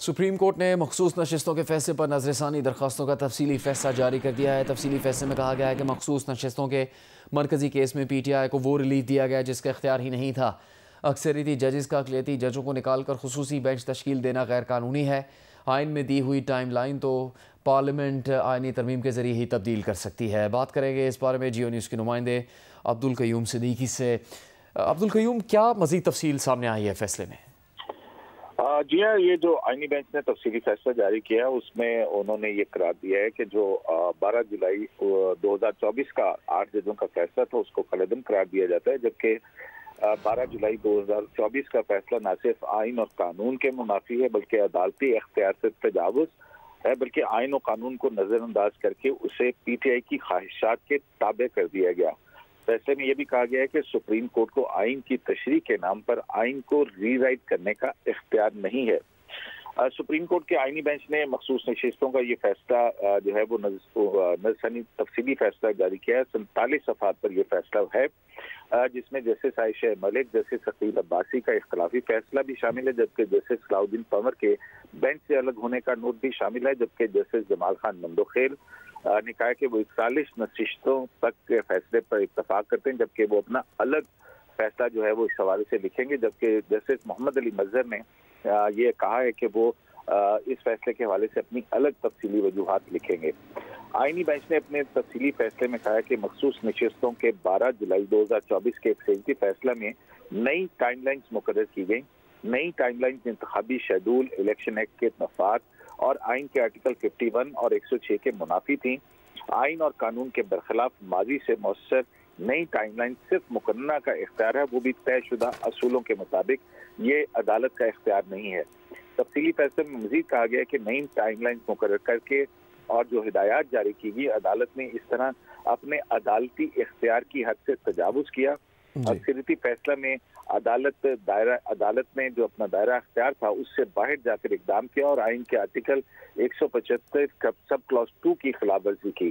Supreme court نے مخصوص نشستوں کے فیصلے پر نظرثانی درخواستوں کا تفصیلی فیصلہ جاری کر دیا ہے۔ تفصیلی فیصلے میں کہا گیا ہے کہ مخصوص نشستوں کے مرکزی کیس میں پی ٹی آئی کو وہ ریلیف دیا گیا جس کا اختیار ہی نہیں تھا۔ اکثریتی ججز کا اقلیتی ججوں کو نکال کر خصوصی بینچ تشکیل دینا غیر قانونی ہے۔ آئین میں دی ہوئی ٹائم لائن تو پارلیمنٹ آئینی ترمیم کے ذریعے ہی تبدیل کر سکتی ہے۔ بات کریں گے اس بارے میں جیو نیوز کے نمائندے عبدالقیوم صدیقی سے۔ عبدالقیوم، کیا مزید تفصیل سامنے آئی ہے فیصلے میں؟ جی ہاں، یہ جو آئینی بینچ نے تفصیلی فیصلہ جاری کیا اس میں انہوں نے یہ قرار دیا ہے کہ جو 12 جولائی 2024 کا 8 ججوں کا فیصلہ تھا اس کو کالعدم قرار دیا جاتا ہے، جبکہ 12 جولائی 2024 کا فیصلہ نہ صرف آئین اور قانون کے منافی ہے بلکہ عدالتی اختیار سے تجاوز ہے، بلکہ آئین و قانون کو نظر انداز کر کے اسے پی ٹی آئی کی خواہشات کے تابع کر دیا گیا۔ فیصلے میں یہ بھی کہا گیا ہے کہ سپریم کورٹ کو آئین کی تشریح کے نام پر آئین کو ری رائٹ کرنے کا اختیار نہیں ہے۔ سپریم کورٹ کے آئینی بینچ نے مخصوص نشستوں کا یہ فیصلہ جو ہے وہ نظرثانی تفصیلی فیصلہ جاری کیا ہے۔ 47 صفحات پر یہ فیصلہ ہے، جس میں جسٹس عائشہ ملک، جسٹس عقیل عباسی کا اختلافی فیصلہ بھی شامل ہے، جبکہ جسٹس صلاح الدین پنور کے بینچ سے الگ ہونے کا نوٹ بھی شامل ہے، جبکہ جسٹس جمال خان مندوخیل نے کہا کہ وہ 41 نشستوں تک کے فیصلے پر اتفاق کرتے ہیں، جبکہ وہ اپنا الگ فیصلہ جو ہے وہ اس حوالے سے لکھیں گے، جبکہ جسٹس محمد علی مظہر نے یہ کہا ہے کہ وہ اس فیصلے کے حوالے سے اپنی الگ تفصیلی وجوہات لکھیں گے۔ آئینی بینچ نے اپنے تفصیلی فیصلے میں کہا کہ مخصوص نشستوں کے 12 جولائی 2024 کے ایک فیصلے فیصلہ میں نئی ٹائم لائنز مقرر کی گئیں۔ نئی ٹائم لائنز انتخابی شیڈول، الیکشن ایکٹ کے نفاذ اور آئین کے آرٹیکل 51 اور 106 کے منافی تھیں۔ آئین اور قانون کے برخلاف ماضی سے مؤثر نئی ٹائم لائن صرف مقننہ کا اختیار ہے، وہ بھی طے شدہ اصولوں کے مطابق، یہ عدالت کا اختیار نہیں ہے۔ تفصیلی فیصلے میں مزید کہا گیا کہ نئی ٹائم لائن مقرر کر کے اور جو ہدایات جاری کی گئی، عدالت نے اس طرح اپنے عدالتی اختیار کی حد سے تجاوز کیا۔ اکثریتی فیصلہ میں عدالت نے جو اپنا دائرہ اختیار تھا اس سے باہر جا کر اقدام کیا اور آئین کے آرٹیکل 175 سب کلاس 2 کی خلاف ورزی کی۔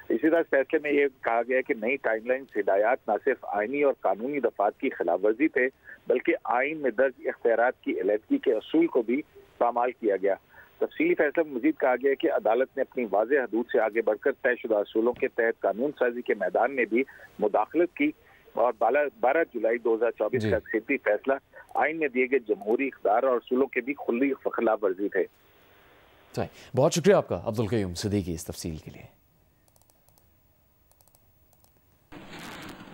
اسی طرح فیصلے میں یہ کہا گیا کہ نئی ٹائم لائن ہدایات نہ صرف آئینی اور قانونی دفعات کی خلاف ورزی تھے بلکہ آئین میں درج اختیارات کی علیحدگی کے اصول کو بھی پامال کیا گیا۔ تفصیلی فیصلے میں مزید کہا گیا کہ عدالت نے اپنی واضح حدود سے آگے بڑھ کر طے شدہ اصولوں کے تحت قانون سازی کے میدان میں بھی مداخلت کی اور 12 جولائی 2024 کا اکثریتی فیصلہ آئین میں دیے گئے جمہوری اقدار اور اصولوں کے بھی کھلی خلاف ورزی تھے۔ بہت شکریہ آپ کا عبدالقیوم صدیقی اس تفصیل کے لیے۔